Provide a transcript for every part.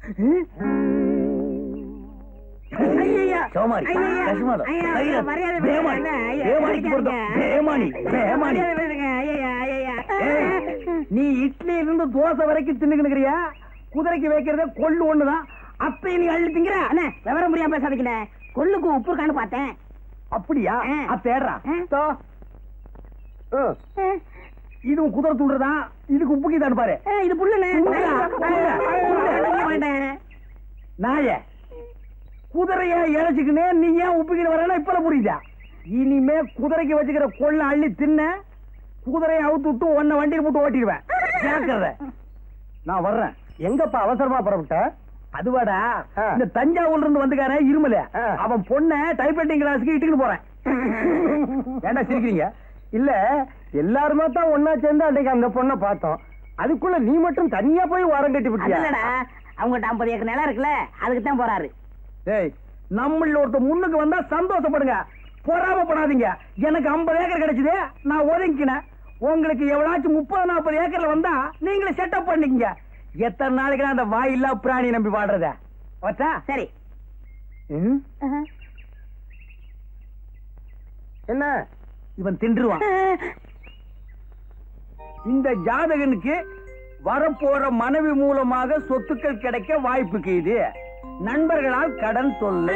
நீ இட்லி இருந்து தோசை வரைக்கும் தின்னுக்கிறியா? குதிரைக்கு வைக்கிறத கொள்ளு ஒண்ணுதான். அப்ப நீ அள்ளி திங்கிற? விவரம் புரியாம பேசாதீங்க. கொள்ளுக்கு உப்பு இருக்கான்னு பார்த்தேன். அப்படியா? தேடுறா. இதுவும் குதிரை தூண்டுறதான். இதுக்கு உப்புக்கு தான் பாரு. இது புல்லுண்ணே. நாய குதிரைய இழைச்சுக்கினே நீ ஏன் உப்புக்கிட்டு வரனா இப்ப புரியுதா? இனிமே குதிரைக்கு வச்சுக்கிற கொள்ள அள்ளி தின்ன குதிரையை அவுத்து விட்டு உன்னை வண்டியில் போட்டு ஓட்டிடுவேன். கேட்கறத நான் வர்றேன். எங்கப்பா அவசரமா புறப்பட்ட? அதுவாடா, இந்த தஞ்சாவூர்ல இருந்து வந்துக்கார இருமல அவன் பொண்ண டைப்ரைட்டிங் கிளாஸ்க்கு இட்டுக்கிட்டு போறேன். ஏண்டா சிரிக்கிறீங்க? இல்ல எல்லாருமே தான் ஒன்னா சேர்ந்து அன்னைக்கு அந்த பொண்ணை பார்த்தோம். அதுக்குள்ள நீ மட்டும் தனியா போய் வாரம் கட்டி விட்டியா? அவங்க 50 ஏக்கர் நிலம் இருக்குல்ல, அதுக்கு தான் போறாரு. ஏய், நம்மள ஒருத்த முன்னுக்கு வந்தா சந்தோஷப்படுங்க, பொறாமப்படாதீங்க. எனக்கு 50 ஏக்கர் கிடைச்சது, நான் ஒதுங்கினேன். உங்களுக்கு எவ்வளாச்சும் 30-40 ஏக்கர்ல வந்தா நீங்களே செட்டப் பண்ணிக்கங்க. எத்தனை நாளைக்கு அந்த வாயில்லா பிராணி நம்பி வாடுறத? சரி. என்ன இவன் தின்றுவான்? இந்த ஜாதகனுக்கு வரப்போற மனைவி மூலமாக சொத்துக்கள் கிடைக்க வாய்ப்புக்கு இது. நண்பர்களால் கடன் தொல்லை.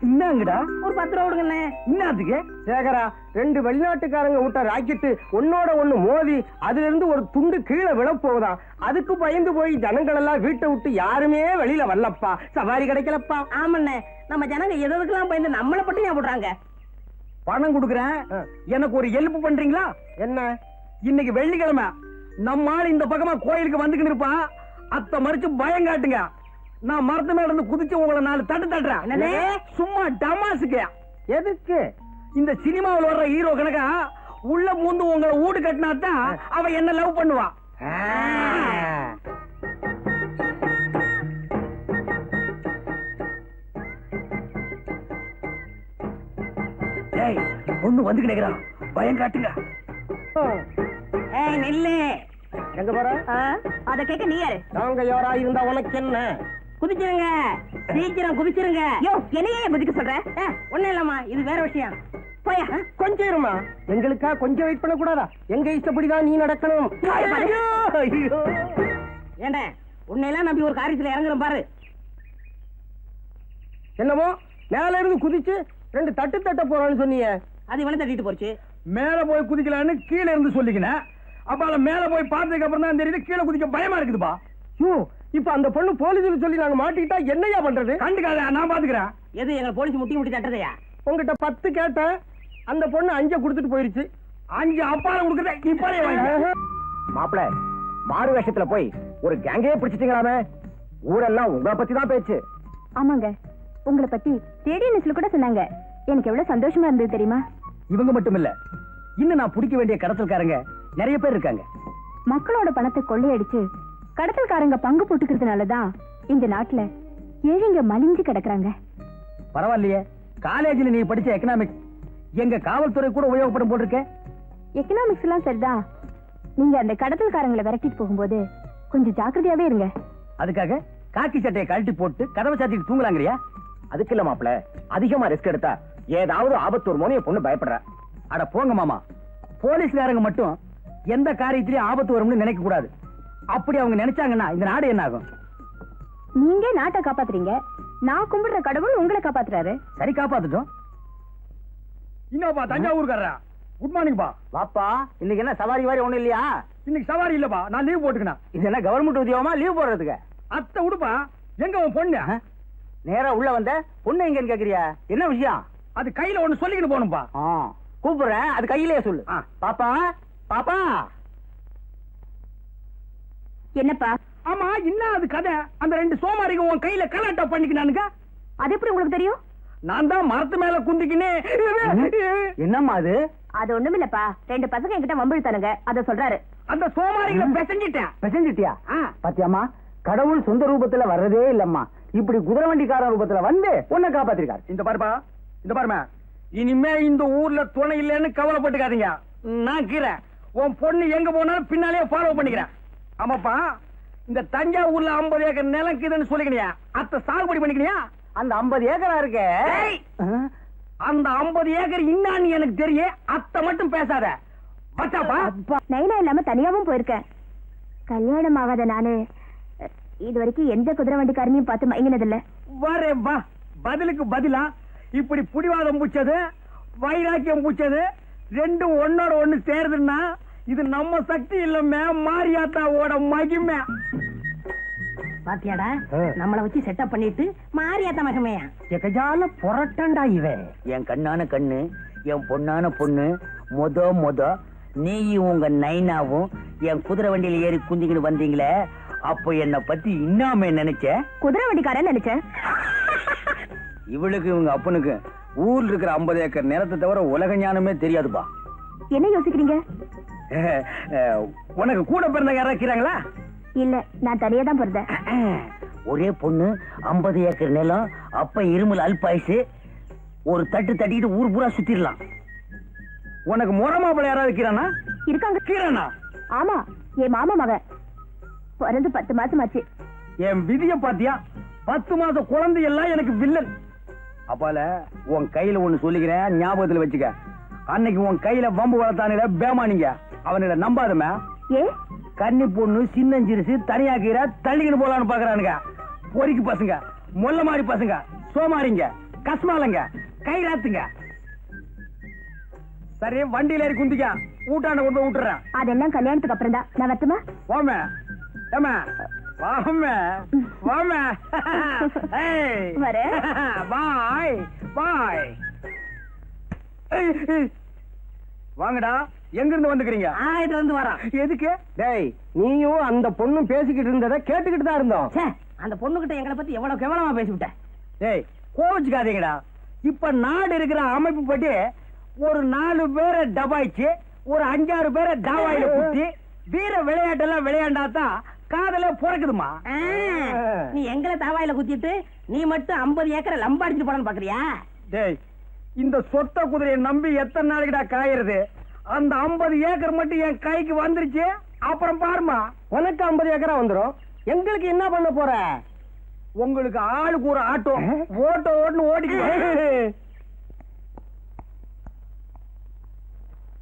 என்னங்கடா ஒரு 10 ரூபா கொடுங்க. என்னத்துக்கு? சேகரா, 2 வெளிநாட்டுக்காரங்க விட்ட ராக்கெட்டு ஒன்னோட ஒண்ணு மோதி அதுல இருந்து ஒரு துண்டு கீழே விழ போகுதா. அதுக்கு பயந்து போய் ஜனங்கள் எல்லாம் வீட்டை விட்டு யாருமே வெளியில வரலப்பா. சவாரி கிடைக்கலப்பா. ஆமண்ணே, நம்ம ஜனங்க எதுக்கெல்லாம் பயந்து நம்மளை பட்டு ஏன் போடுறாங்க? பணம் கொடுக்குறேன், எனக்கு ஒரு ஹெல்ப் பண்றீங்களா? என்ன? இன்னைக்கு வெள்ளிக்கிழமை நம்ம ஆள் இந்த பக்கமா கோயிலுக்கு வந்துக்கிட்டு இருப்பான். அத்தை மறிச்சு பயம் காட்டுங்க. நான் மரத்து மேல இருந்து குதிச்சு உங்களை 4 தட்டு தட்டுறேன். சும்மா டமாசுக்கு. எதுக்கு? இந்த சினிமாவில் வர்ற ஹீரோ கணக்கா உள்ள பூந்து உங்களை வீடு கட்டினாத்தான் அவ என்ன லவ் பண்ணுவான். ஒண்ணு வந்து கிடைக்கிறான், பயம் காட்டுங்க. நெல்லு எங்க போற? அத கேட்க நீ யாரு? நாங்க யாரா இருந்தா உனக்கு என்ன? குதிச்சிருங்க, சீக்கிரம் குதிச்சிருங்க. யோ, என்னையே குதிக்க சொல்ற? ஒண்ணும் இல்லம்மா, இது வேற விஷயம். போயா. கொஞ்சம் இருமா, எங்களுக்கா கொஞ்சம் வெயிட் பண்ண கூடாதா? எங்க இஷ்டப்படிதான் நீ நடக்கணும். ஏண்டா, உன்னையெல்லாம் நம்பி ஒரு காரியத்துல இறங்குறோம் பாரு. என்னமோ மேல இருந்து குதிச்சு 2 தட்டு தட்ட போறான்னு சொன்னீங்க. அது இவனை தட்டிட்டு போச்சு. மேல போய் குதிக்கலான்னு கீழே இருந்து சொல்லிக்கினேன். அப்ப மேல போய் பார்த்ததுக்கு அப்புறம் தான் தெரியுது கீழே குதிக்க பயமா இருக்குதுப்பா. இப்ப அந்த பொண்ணு போலீஸ் சொல்லி நாங்க மாட்டிக்கிட்டா என்னையா பண்றது? கண்டுக்காத, நான் பாத்துக்கிறேன். எது எங்க போலீஸ் முட்டி தட்டதையா? உங்ககிட்ட 10 கேட்டேன், அந்த பொண்ணு 5 கொடுத்துட்டு போயிருச்சு. 5 அப்பால கொடுக்குறத இப்பாலே வாங்க. மாப்பிள, மாறு வேஷத்துல போய் ஒரு கேங்கே பிடிச்சிட்டீங்களாமே. ஊரெல்லாம் உங்களை பத்தி தான் பேச்சு. ஆமாங்க, உங்களை பத்தி ரேடியோ நியூஸ்ல கூட சொன்னாங்க. எனக்கு எவ்வளவு சந்தோஷமா இருந்தது தெரியுமா? இவங்க மட்டும் இல்ல, இன்னும் நான் பிடிக்க வேண்டிய கடத்தல்காரங்க நிறைய பேர் இருக்காங்க. மக்களோட பணத்தை கொள்ளையடிச்சு கடத்தல்காரங்க பங்கு போட்டுக்கிறதுனாலதான் இந்த நாட்டுல ஏழைங்க மலிஞ்சு கிடக்குறாங்க. பரவாயில்லையே, காலேஜில் நீ படிச்ச எக்கனாமிக்ஸ் எங்க காவல்துறை கூட உபயோகப்படும் போட்டிருக்க. எக்கனாமிக்ஸ் எல்லாம் சரிதான். நீங்க அந்த கடத்தல்காரங்களை விரட்டிட்டு போகும்போது கொஞ்சம் ஜாக்கிரதையாவே இருங்க. அதுக்காக காக்கி சட்டையை கழட்டி போட்டு கதவை சாத்திட்டு தூங்கலாங்கறியா? அதுக்கு இல்ல மாப்பிள, அதிகமா ரிஸ்க் எடுத்தா ஏதாவது ஆபத்து ஒரு மோனிய பொண்ணு பயப்படுற. அட போங்க மாமா, போலீஸ்காரங்க மட்டும் எந்த காரியத்திலயும் ஆபத்து வரும்னு நினைக்க கூடாது. அப்படி அவங்க நினைச்சாங்கன்னா இந்த நாடு என்ன ஆகும்? நீங்க நாட்டை காப்பாத்துறீங்க, நான் கும்பிடுற கடவுள் உங்களை காப்பாத்துறாரு. சரி, காப்பாத்துட்டோம். இன்னப்பா தஞ்சாவூர்காரரா, குட் மார்னிங் பா. வாப்பா, இன்னைக்கு என்ன சவாரி வாரி ஒண்ணும் இல்லையா? இன்னைக்கு சவாரி இல்லப்பா, நான் லீவ் போட்டுக்கணும். இது என்ன கவர்மெண்ட் உத்தியோகமா லீவ் போடுறதுக்கு? அத்தை உடுப்பா. எங்க உன் பொண்ணு? நேரா உள்ள வந்த பொண்ணு எங்கன்னு கேக்குறியா? என்ன விஷயம்? அது கையில ஒண்ணு சொல்லிக்கிட்டு போகணும்பா. கூப்பிடுறேன், அது கையிலேயே சொல்லு. பாப்பா, பாப்பா. என்னப்பா? ஆமா, என்ன அது கதை? அந்த 2 சோமாரிங்க உன் கையில கலாட்டா பண்ணிக்கினானுங்க. அது எப்படி உங்களுக்கு தெரியும்? நான் தான் மரத்து மேல குந்திக்கினே. என்னம்மா அது? அது ஒண்ணும் இல்லப்பா, 2 பசங்க என்கிட்ட வம்பிழுத்தானுங்க, அத சொல்றாரு. அந்த சோமாரிகளை பெசஞ்சிட்டியா? பாத்தியாமா, கடவுள் சொந்த ரூபத்துல வர்றதே இல்லம்மா, இப்படி குதிரை வண்டிக்கார ரூபத்துல வந்து உன்னை காப்பாத்திருக்காரு. இந்த பாருப்பா, இந்த பாருமா, இனிமே இந்த ஊர்ல துணை இல்லைன்னு கவலைப்பட்டுக்காதீங்க. நான் கீரை உன் பொண்ணு எங்க போனாலும் பின்னாலே ஃபாலோ பண்ணிக்கிறேன். ஆமாப்பா, இந்த தஞ்சாவூர்ல 50 ஏக்கர் நிலக்குதுன்னு சொல்லிக்கினியா அத்தை சாகுபடி பண்ணிக்கினியா? அந்த 50 ஏக்கரா இருக்கு. ஏய், அந்த 50 ஏக்கர் இன்னான்னு எனக்கு தெரியும். அத்தை மட்டும் பேசாத. பச்சாப்பா நைனா இல்லாம தனியாவும் போயிருக்கேன். கல்யாணம் ஆகாத நானு இது வரைக்கும் எந்த குதிரை வண்டிக்காரனையும் பார்த்து மயங்கினதில்ல. வரே வா, பதிலுக்கு பதிலா இப்படி புடிவாதம் பூச்சது வைராக்கியம் பூச்சது ரெண்டும் ஒன்னோட ஒண்ணு சேருதுன்னா இது நம்ம சக்தி இல்லமே, மாரியாத்தாவோட மகிமை. பாத்தியாடா, நம்மள வச்சு செட்டப் பண்ணிட்டு மாரியாத்த மகமையா எகஜால புரட்டண்டா இவன். என் கண்ணான கண்ணு, என் பொண்ணான பொண்ணு, மொத நீயும் உங்க நைனாவும் என் குதிரை வண்டியில ஏறி குந்திக்கிட்டு வந்தீங்களே, அப்போ என்ன பத்தி இன்னாம நினைச்ச? குதிரை வண்டிக்காரன் நினைச்சேன். இவளுக்கு இவங்க அப்பனுக்கு ஊர்ல இருக்கிற 50 ஏக்கர் நிலத்தை தவிர உலக ஞானமே தெரியாதுப்பா. என்ன யோசிக்கிறீங்க? உனக்கு கூட பிறந்த யாரா இருக்கிறாங்களா? இல்ல, நான் தனியா தான் பிறந்தேன். ஒரே பொண்ணு, 50 ஏக்கர் நிலம், அப்ப இருமல் அல்பாயுசு, ஒரு தட்டு தட்டிக்கிட்டு ஊர் பூரா சுத்திரலாம். உனக்கு முறமாப்பிள்ள யாராவது இருக்கிறானா? இருக்காங்க. கீரனா? ஆமா, என் மாமா மகன் பிறந்து 10 மாசம் ஆச்சு. என் விதிய பாத்தியா? 10 மாச குழந்தை எல்லாம் எனக்கு வில்லன். அப்பால உன் கையில ஒண்ணு சொல்லிக்கிறேன், ஞாபகத்துல வச்சுக்க. அன்னைக்கு உன் கையில வம்பு வளர்த்தானுல பேமானிங்க, அவனிட நம்பாதமே. ஏ, கன்னி பொண்ணு சின்னஞ்சிரிசு தனியா கீரை தள்ளிக்கிட்டு போலான்னு பாக்குறானுங்க. பொறிக்கு பசங்க, மொல்ல மாதிரி பசங்க, சோமாரிங்க, கஸ்மாலங்க, கைராத்துங்க. சரி, வண்டியில ஏறி குந்திக்க, ஊட்டாண்ட கொண்டு விட்டுறேன். அதெல்லாம் கல்யாணத்துக்கு அப்புறம் தான். நான் வரட்டுமா? வாமே ஏமா வாமே வாமே. வரேன். பாய் பாய். வாங்கடா, எங்க இருந்து வந்துக்கிறீங்க? இது வந்து வரோம். எதுக்கு? டேய், நீயும் அந்த பொண்ணும் பேசிக்கிட்டு இருந்ததை கேட்டுக்கிட்டு தான் இருந்தோம். அந்த பொண்ணுகிட்ட எங்களை பத்தி எவ்வளவு கேவலமா பேசிவிட்டேன். டேய், கோவிச்சுக்காதீங்கடா. இப்ப நாடு இருக்கிற அமைப்பு படி ஒரு 4 பேரை டபாய்ச்சு ஒரு 5-6 பேரை டாவாயில குத்தி வீர விளையாட்டெல்லாம் விளையாண்டாதான் காதல பிறக்குதுமா. நீ எங்களை தாவாயில குத்திட்டு நீ மட்டும் 50 ஏக்கரை லம்பாடிச்சு போடணும் பாக்குறியா? டேய், இந்த சொத்த குதிரையை நம்பி எத்தனை நாளைக்குடா காயறது? அந்த 50 ஏக்கர் மட்டும் என் கைக்கு வந்துருச்சு, அப்புறம் பாருமா. உனக்கு 50 ஏக்கரா வந்துரும், எங்களுக்கு என்ன பண்ண போற? உங்களுக்கு ஆளுக்கு ஒரு ஆட்டோ ஓட்டோ ஓட்டுன்னு ஓடிக்க.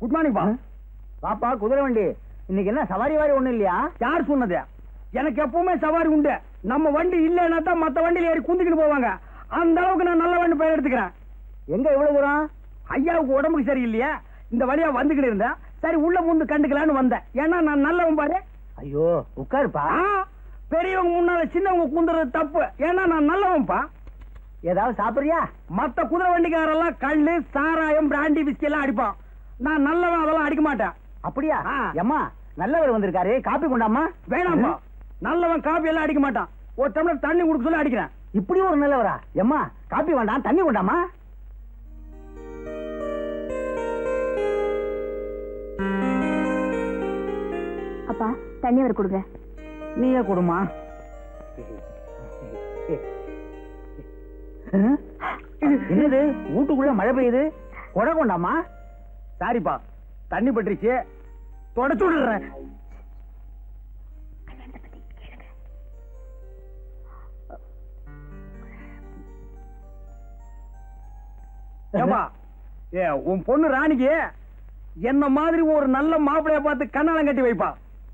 குட் மார்னிங் பா. பாப்பா குதிரை வண்டி, இன்னைக்கு என்ன சவாரி வாரி ஒண்ணு இல்லையா? யார் சொன்னது? எனக்கு எப்பவுமே சவாரி உண்டு. நம்ம வண்டி இல்லைன்னா தான் மத்த வண்டியில ஏறி குந்திக்கிட்டு போவாங்க. அந்த அளவுக்கு நான் நல்ல வண்டி பெயர் எடுத்துக்கிறேன். எங்க இவ்வளவு தூரம்? ஐயாவுக்கு உடம்புக்கு சரியில்லையா, இந்த வழியா வந்துகிட்டு இருந்தேன். சரி, உள்ள முந்து கண்டுக்கலான்னு வந்தேன். ஏன்னா நான் நல்லவன் பாரு. ஐயோ உட்காருப்பா. பெரியவங்க முன்னால சின்னவங்க குந்துறது தப்பு. ஏன்னா நான் நல்லவன்பா. ஏதாவது சாப்பிடுறியா? மத்த குதிரை வண்டிக்காரெல்லாம் கள்ளு சாராயம் பிராண்டி விஸ்கி எல்லாம் அடிப்பான். நான் நல்லவன், அதெல்லாம் அடிக்க மாட்டேன். அப்படியா? அம்மா, நல்லவர் வந்திருக்காரு, காப்பி கொண்டாமா. வேணாம்பா, நல்லவன் காப்பி எல்லாம் அடிக்க மாட்டான். ஒரு டம்ளர் தண்ணி குடுக்க சொல்லி அடிக்கிறேன். இப்படி ஒரு நல்லவரா? எம்மா, காப்பி வேண்டாம், தண்ணி கொண்டாமா. அப்பா, தண்ணி வர கொடுங்க. நீயே கொடுமா. என்னது வீட்டுக்குள்ள மழை பெய்யுது? கொடை கொண்டாமா. சாரிப்பா, தண்ணி பட்டுருச்சு, தொடச்சு விடுறேன். ஏப்பா, உன் பொண்ணு ராணிக்கு என்ன மாதிரி ஒரு நல்ல மாப்பிளைய பார்த்து கண்ணாலம் கட்டி வைப்பா.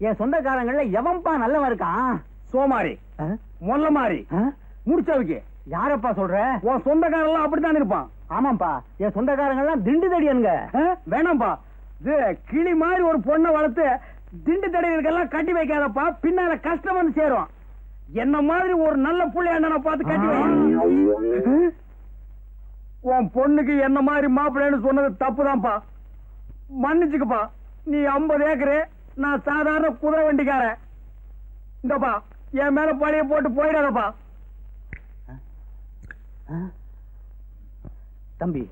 என் சொந்தக்காரங்கள எவன்பா நல்லவன் இருக்கான்? சோமாரி, மொல்ல மாறி, முடிச்சவைக்கு. யாரப்பா சொல்ற? உன் சொந்தக்காரெல்லாம் அப்படித்தான் இருப்பான். ஆமாப்பா, என் சொந்தக்காரங்கெல்லாம் திண்டு தடியனுங்க. வேணாம்பா, இது கிளி மாதிரி ஒரு பொண்ணை வளர்த்து திண்டு தடிகளுக்கெல்லாம் கட்டி வைக்காதப்பா, பின்னால கஷ்டம் வந்து சேரும். என்ன மாதிரி ஒரு நல்ல புள்ளையாண்டனை பார்த்து கட்டி வை. உன் பொண்ணுக்கு என்ன மாதிரி மாப்பிள்ளைன்னு சொன்னது தப்புதான்ப்பா, மன்னிச்சுக்கப்பா. நீ 50 ஏக்கரு, நான் சாதாரண குதிரை வண்டிக்காரன். இந்தப்பா, என் மேல பழைய போட்டு போயிடாதப்பா. தம்பி,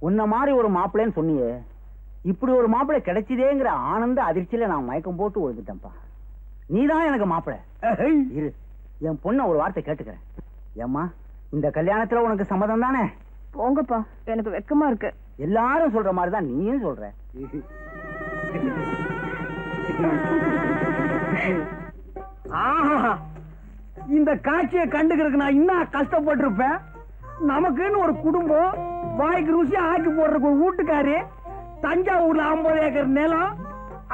உன்ன மாதிரி ஒரு மாப்பிள்ளைன்னு சொன்னியே, இப்படி ஒரு மாப்பிள்ளை கிடைச்சதேங்கிற ஆனந்த அதிர்ச்சியில நான் மயக்கம் போட்டு விழுந்துட்டேன்ப்பா. நீதான் எனக்கு மாப்பிள்ளை. இரு, என் பொண்ண ஒரு வார்த்தை கேட்டுக்கிறேன். ஏம்மா, இந்த கல்யாணத்துல உனக்கு சம்மதம் தானே? போங்கப்பா, எனக்கு வெக்கமா இருக்கு. எல்லாரும் சொல்ற மாதிரிதான் நீயும் சொல்ற. ஆஹா, இந்த காட்சியை கண்டுக்கிறதுக்கு நான் இன்னும் கஷ்டப்பட்டிருப்பேன். நமக்குன்னு ஒரு குடும்பம், வாய்க்கு ருசியா ஆக்கி போடுறதுக்கு ஒரு வீட்டுக்காரு, தஞ்சாவூர்ல 50 ஏக்கர் நிலம்.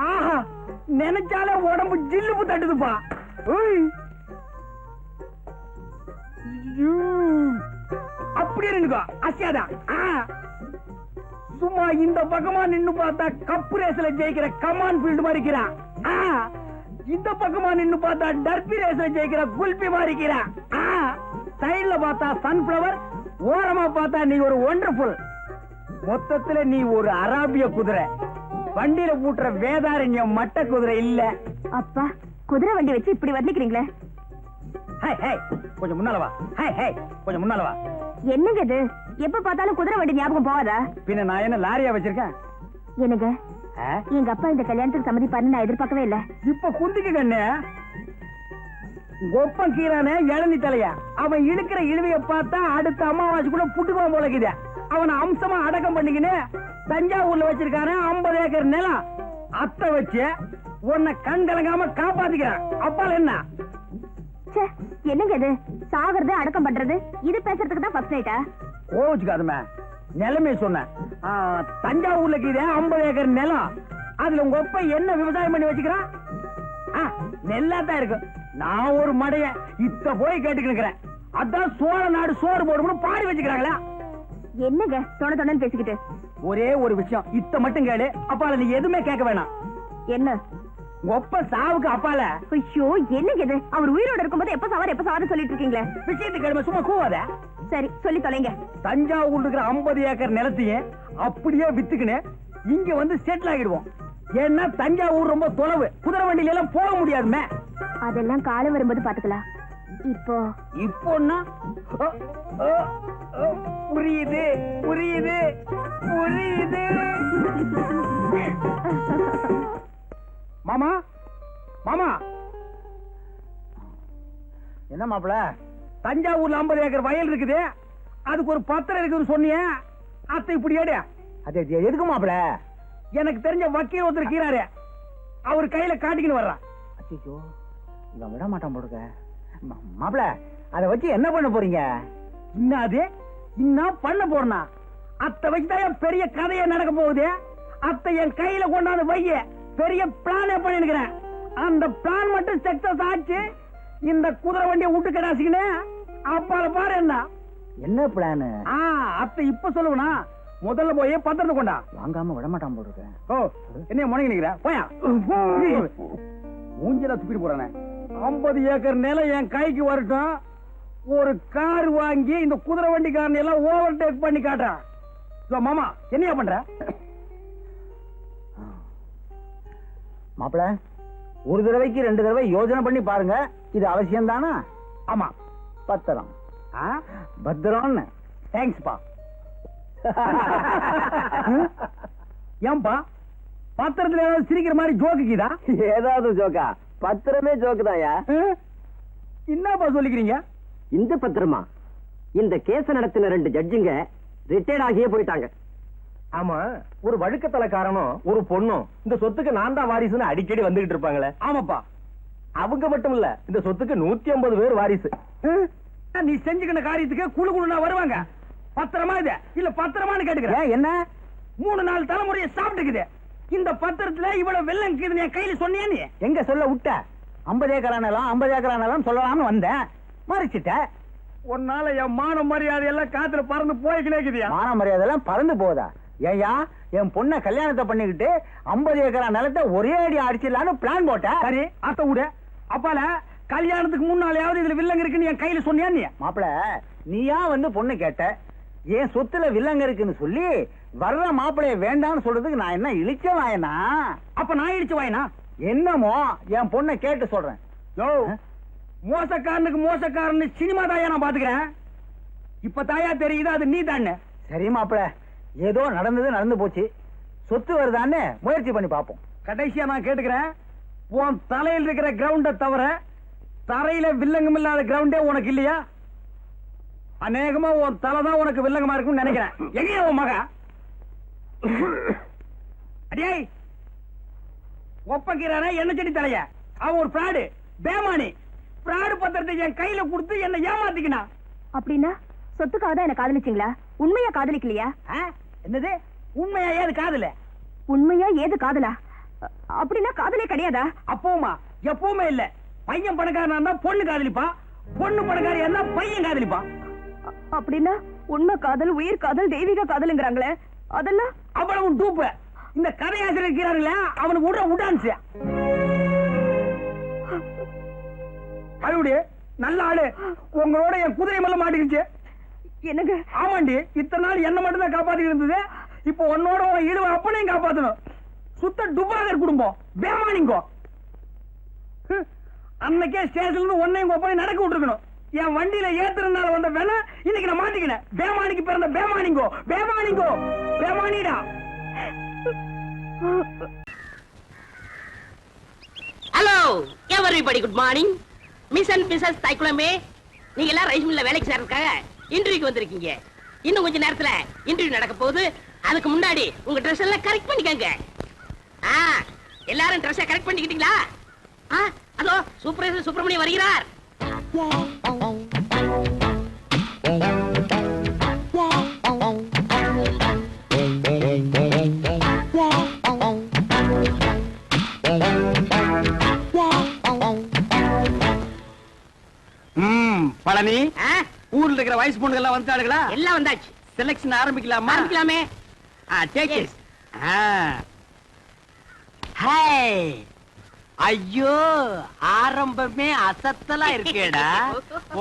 ஆஹா, நினைச்சாலே உடம்பு ஜில்லுப்பு தட்டுதுப்பா. உய். ஐயோ. அப்படி இருந்துக்கோ, அசியாதான். சும்மா இந்த பக்கமா நின்னு பார்த்தா கப்பு ரேஸ்ல ஜெயிக்கிற கமான் ஃபீல்டு மாதிரி இருக்கிறான். இந்த பக்கமா நின்னு பார்த்தா டர்பி ரேஸ்ல ஜெயிக்கிற குல்பி மாதிரி இருக்கிறான். சைடுல பார்த்தா சன்ஃபிளவர், ஓரமா பார்த்தா நீ ஒரு ஒண்டர்ஃபுல். மொத்தத்துல நீ ஒரு அராபிய குதிரை, வண்டியில பூட்டுற வேதாரண்யம் மட்ட குதிரை இல்ல. அப்பா, குதிரை வண்டி வச்சு இப்படி வர்ணிக்கிறீங்களே. கொஞ்சம் முன்னால வா. கொஞ்சம் முன்னால வா. என்னங்க இது? எப்ப பார்த்தாலும் குதிரை வண்டி ஞாபகம் போவாதா? பின்ன நான் என்ன லாரியா வச்சிருக்கேன்? என்னங்க, எங்க அப்பா இந்த கல்யாணத்துக்கு சம்மதிப்பாருன்னு நான் எதிர்பார்க்கவே இல்ல. இப்ப குந்திக்கு கண்ணு ஒப்பம் கீரானே இளநி தலையா, அவன் இழுக்கிற இழுவைய பார்த்தா அடுத்த அமாவாசை கூட புட்டுக்குவான் போலக்குது. அவனை அம்சமா அடக்கம் பண்ணிக்கின்னு தஞ்சாவூர்ல வச்சிருக்கானே 50 ஏக்கர் நிலம். அத்தை வச்சு உன்னை கண் கலங்காம காப்பாத்திக்கிறான். அப்பால என்ன? என்னங்க இது? சாகிறது அடக்கம் பண்றது, இது பேசுறதுக்கு தான் ஃபர்ஸ்ட் நைட்டா? கோவிச்சுக்காதுமே, நிலைமை சொன்னேன். தஞ்சாவூர்ல கீதே 50 ஏக்கர் நிலம். அதுல உங்க ஒப்ப என்ன விவசாயம் பண்ணி வச்சுக்கிறான்? நெல்லாதான் இருக்கு. நான் ஒரு மடைய இத்த போய் கேட்டுக்கிறேன். அதான் சோழ நாடு சோறு போடும்னு பாடி வச்சுக்கிறாங்களா? என்னங்க தொண தொணன்னு பேசிக்கிட்டு? ஒரே ஒரு விஷயம், இத்த மட்டும் கேளு. அப்பால நீ எதுவுமே கேட்க வேணாம். என்ன? ஒப்ப சாவுக்கு அப்பால. ஐயோ, என்னங்க இது? அவர் உயிரோட இருக்கும்போது எப்ப சாவாரு சொல்லிட்டு இருக்கீங்களே. விஷயத்துக்கு கேளுமே, சும்மா கூவாத. சரி, சொல்லி தொலைங்க. தஞ்சாவூர் இருக்கிற 50 ஏக்கர் நிலத்தையும் அப்படியே வித்துக்கின்னு இங்க வந்து செட்டில் ஆகிடுவோம். ஏன்னா தஞ்சாவூர் ரொம்ப தொலைவு, குதிரை வண்டியில எல்லாம் போக முடியாதுமே. அதெல்லாம் காலம் வரும்போது பாத்துக்கலாம். இப்போன்னா புரியுது புரியுது புரியுது. மாமா மாமா, என்ன மாப்பிள? தஞ்சாவூர்ல 50 ஏக்கர் வயல் இருக்குது, அதுக்கு ஒரு பத்திரம் இருக்குன்னு சொன்னிய. அத்தை இப்படி ஏடு. அது எதுக்கு மாப்பிள? எனக்கு தெரிஞ்ச வக்கீல் ஒருத்தர் இருக்கிறாரு, அவர் கையில காட்டிக்கின்னு வர்றான். அச்சோ, இவன் விட மாட்டான் போடுங்க. மாப்பிள, அதை வச்சு என்ன பண்ண போறீங்க? இன்னாது இன்னும் பண்ண போறனா? அத்தை வச்சுதான் பெரிய கதையை நடக்க போகுது. அத்தை என் கையில கொண்டாந்து வைய பெரிய பிளானே பண்ணிருக்கிறேன். அந்த பிளான் மட்டும் சக்சஸ் ஆச்சு, இந்த குதிரை வண்டியை விட்டு கடாசிக்கினே அப்பால பாரு. என்ன பிளான்? அத்தை இப்ப சொல்லுவனா? முதல்ல போய் பத்திரத்தை கொண்டா. வாங்காம விட மாட்டான் போட்டுருக்கேன். ஓ, என்ன முடங்கி நிக்கிற? போயா மூஞ்சில துப்பிட்டு போறானே. 50 ஏக்கர் நிலம் என் கைக்கு வரட்டும், ஒரு கார் வாங்கி இந்த குதிரை வண்டிக்காரன் எல்லாம் ஓவர் டேக் பண்ணி காட்டுறான். மாமா என்னையா பண்ற? மாப்பிள, ஒரு தடவைக்கு 2 தடவை யோசனை பண்ணி பாருங்க, இது அவசியம் தானா? ஆமா, பத்திரம். பத்திரம். தேங்க்ஸ்பா. ஏன்பா பத்திரத்துல ஏதாவது சிரிக்கிற மாதிரி ஜோக்குதா? ஏதாவது ஜோக்கா? பத்திரமே ஜோக்கு தாயா. என்னப்பா சொல்லிக்கிறீங்க? இந்த பத்திரமா? இந்த கேஸ நடத்தின 2 ஜட்ஜுங்க ரிட்டையர்ட் ஆகியே போயிட்டாங்க. ஆமா, ஒரு வழுக்கத்தலைக்காரனும் ஒரு பொண்ணும் இந்த சொத்துக்கு நான் தான் வாரிசுன்னு அடிக்கடி வந்துகிட்டு இருப்பாங்களே. ஆமாப்பா, அவங்க மட்டும் இல்ல, இந்த சொத்துக்கு 150 பேர் வாரிசு. நீ செஞ்சுக்கிற காரியத்துக்கு குழு குழுனா வருவாங்க. பத்திரமா இது இல்ல பத்திரமானு கேட்டுக்கிறேன். என்ன 3-4 தலைமுறையை சாப்பிட்டுக்குது. இந்த பத்திரத்துல இவ்வளவு வெள்ளம் இருக்குது என் கையில சொன்னியா? நீ எங்க சொல்ல விட்ட? 50 ஏக்கரானலாம் 50 ஏக்கரானலாம் சொல்லலாம்னு வந்தேன், மறைச்சிட்ட. உன்னால என் மான மரியாதை எல்லாம் காத்துல பறந்து போய்க்கிட்டே. மான மரியாதை எல்லாம் பறந்து போதா? ஏயா, என் பொண்ணை கல்யாணத்தை பண்ணிக்கிட்டு 50 ஏக்கரா நிலத்தை ஒரே அடி அடிச்சிடலான்னு பிளான் போட்ட. சரி, அத்த விட. அப்பால கல்யாணத்துக்கு முன்னாலேயாவது இதுல வில்லங்க இருக்குன்னு என் கையில சொன்னியா? நீ மாப்பிள, நீயா வந்து பொண்ணு கேட்ட, என் சொத்துல வில்லங்க இருக்குன்னு சொல்லி வர்ற மாப்பிளைய வேண்டாம்னு சொல்றதுக்கு நான் என்ன இழிச்ச வாயனா? அப்ப நான் இழிச்ச வாயனா? என்னமோ என் பொண்ணை கேட்டு சொல்றேன். யோ, மோசக்காரனுக்கு மோசக்காரன் சினிமா தாயா நான் பாத்துக்கிறேன். இப்ப தாயா தெரியுது அது நீ தானே. சரி மாப்பிள, ஏதோ நடந்தது நடந்து போச்சு, சொத்து வருதான்னு முயற்சி பண்ணி பாப்போம். கடைசியா நான் கேட்டுக்கிறேன், உன் தலையில் இருக்கிற கிரவுண்ட தவிர தரையில வில்லங்கம் இல்லாத கிரவுண்டே உனக்கு இல்லையா? அநேகமா உன் தலைதான் உனக்கு வில்லங்கமா இருக்கும்னு நினைக்கிறேன். எங்க உன் மக? அடியே ஒப்பக்கிறானே என்ன செடி தலைய, அவன் ஒரு பிராடு. பேமானி பிராடு பத்திரத்தை என் கையில கொடுத்து என்ன ஏமாத்திக்கினா. அப்படின்னா சொத்துக்காக தான் என்ன காதலிச்சீங்களா? உண்மையா காதலிக்கலையா? என்னது உண்மையா ஏது காதல? உண்மையா ஏது காதலா? அப்படின்னா காதலே கிடையாதா? அப்பவுமா எப்பவுமே இல்ல. பையன் பணக்காரனா இருந்தா பொண்ணு காதலிப்பான், பொண்ணு பணக்காரியா இருந்தா பையன் காதலிப்பான். அப்படின்னா உண்மை காதல், உயிர் காதல், தெய்வீக காதல்ங்கறாங்களே, அதெல்லாம் அவ்வளவு டூப்பு. இந்த கதையாசிரியர் இருக்கிறாருல, அவனுக்கு விட விடான்ஸ். அழுடி நல்ல ஆளு. உங்களோட என் குதிரை மேல மாட்டிக்கிச்சு. என்னங்க? ஆமாண்டி, இத்தனை நாள் என்ன மட்டும் தான் காப்பாத்தி இருந்தது. இப்போ உன்னோட இழுவ அப்பனையும் காப்பாத்தணும். சுத்த டுபாகர் குடும்பம் பேமானிங்கோ. அன்னைக்கே ஸ்டேஷன்ல ஒன்னையும் ஒப்பனையும் நடக்க விட்டுருக்கணும். என் வண்டியில ஏத்துறதுனால வந்த வேலை இன்னைக்கு நான் மாட்டிக்கினேன். பேமானிக்கு பிறந்த பேமானிங்கோ. பேமானிங்கோ பேமானிடா. Hello everybody, good morning. Miss and missus தைக்குளமே, நீங்க எல்லாம் ரைஸ் மில்ல வேலைக்கு சேர்றதுக்காக இன்டர்வியூக்கு வந்திருக்கீங்க. இன்னும் கொஞ்ச நேரத்துல இன்டர்வியூ நடக்க போகுது. அதுக்கு முன்னாடி உங்க ட்ரெஸ் எல்லாம் கரெக்ட் பண்ணிக்கங்க. எல்லாரும் ட்ரெஸ் கரெக்ட் பண்ணிக்கிட்டீங்களா? அதோ சூப்பர்வைசர் சுப்பிரமணியம் வருகிறார். பழனி, ஊர்ல இருக்கிற வயசு பொண்ணுங்க எல்லாம் வந்துட்டாளுங்களா? எல்லாம் வந்தாச்சு. செலக்ஷன் ஆரம்பிக்கலாமா? ஆரம்பிக்கலாமே. Take it. ஹாய். ஐயோ, ஆரம்பமே அசத்தலா இருக்கேடா.